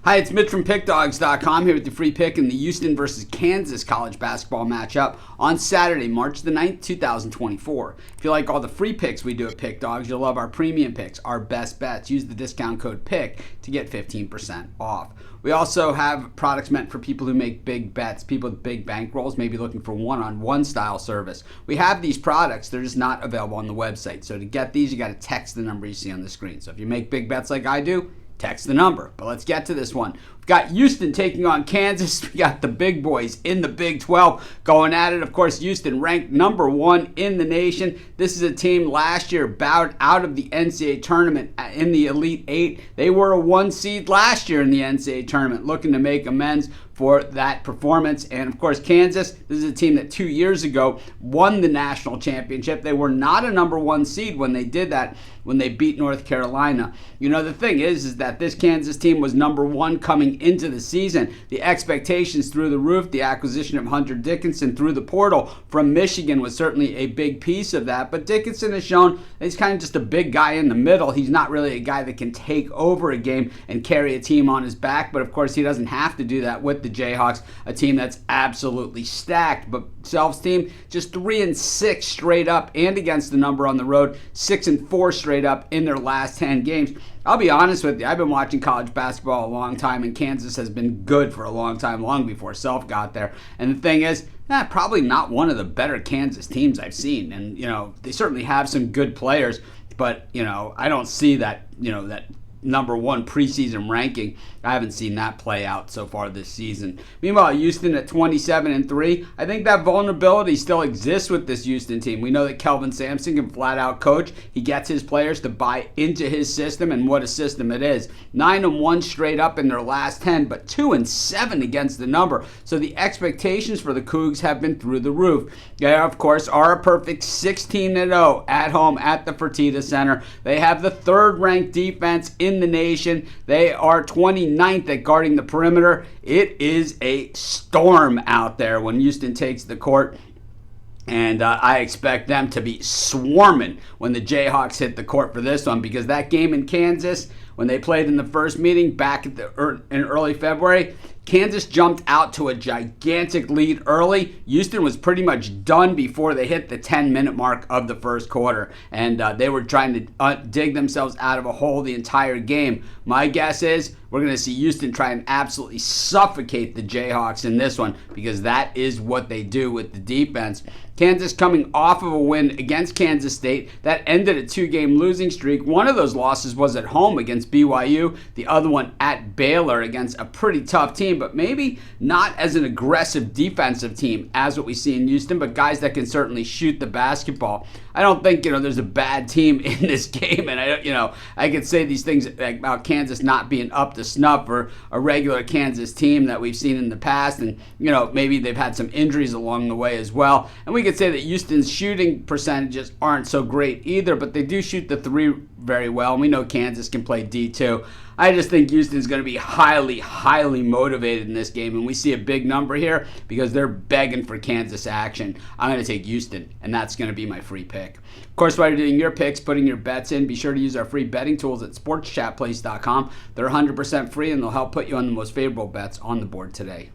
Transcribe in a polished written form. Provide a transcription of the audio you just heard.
Hi, it's Mitch from Pickdawgz.com here with the free pick in the Houston versus Kansas college basketball matchup on Saturday, March the 9th, 2024. If you like all the free picks we do at Pickdawgz, you'll love our premium picks, our best bets. Use the discount code PICK to get 15% off. We also have products meant for people who make big bets, people with big bankrolls, maybe looking for one-on-one style service. We have these products, they're just not available on the website. So to get these, you got to text the number you see on the screen. So if you make big bets like I do, text the number. But let's get to this one. We've got Houston taking on Kansas. We got the big boys in the Big 12 going at it. Of course, Houston ranked number 1 in the nation. This is a team last year bowed out of the NCAA tournament in the Elite 8. They were a 1 seed last year in the NCAA tournament, looking to make amends for that performance. And of course, Kansas, this is a team that 2 years ago won the national championship. They were not a number 1 seed when they did that, when they beat North Carolina. You know, the thing is that this Kansas team was number 1 coming into the season. The expectations through the roof, the acquisition of Hunter Dickinson through the portal from Michigan was certainly a big piece of that. But Dickinson has shown that he's kind of just a big guy in the middle. He's not really a guy that can take over a game and carry a team on his back. But of course, he doesn't have to do that with the Jayhawks, a team that's absolutely stacked. But Self's team just 3-6 straight up and against the number on the road, 6-4 straight up in their last 10 games. I'll be honest with you, I've been watching college basketball a long time, and Kansas has been good for a long time, long before Self got there. And the thing is, probably not one of the better Kansas teams I've seen. And, they certainly have some good players, but, I don't see that, that number 1 preseason ranking. I haven't seen that play out so far this season. Meanwhile, Houston at 27-3. I think that vulnerability still exists with this Houston team. We know that Kelvin Sampson can flat out coach. He gets his players to buy into his system, and what a system it is. 9-1 straight up in their last 10, but 2-7 against the number. So the expectations for the Cougs have been through the roof. They, of course, are a perfect 16-0 at home at the Fertitta Center. They have the 3rd ranked defense in the nation. They are 29th at guarding the perimeter. It is a storm out there when Houston takes the court. And I expect them to be swarming when the Jayhawks hit the court for this one, because that game in Kansas, when they played in the first meeting back in early February, Kansas jumped out to a gigantic lead early. Houston was pretty much done before they hit the 10-minute mark of the first quarter. And they were trying to dig themselves out of a hole the entire game. My guess is we're going to see Houston try and absolutely suffocate the Jayhawks in this one, because that is what they do with the defense. Kansas coming off of a win against Kansas State that ended a 2-game losing streak. One of those losses was at home against BYU. The other one at Baylor against a pretty tough team, but maybe not as an aggressive defensive team as what we see in Houston, but guys that can certainly shoot the basketball. I don't think, there's a bad team in this game, and I could say these things about Kansas not being up to snuff for a regular Kansas team that we've seen in the past, and maybe they've had some injuries along the way as well. And we could say that Houston's shooting percentages aren't so great either, but they do shoot the 3 very well, and we know Kansas can play D too. I just think Houston's going to be highly, highly motivated in this game, and we see a big number here because they're begging for Kansas action. I'm going to take Houston, and that's going to be my free pick. Of course, while you're doing your picks, putting your bets in, be sure to use our free betting tools at sportschatplace.com. They're 100% free, and they'll help put you on the most favorable bets on the board today.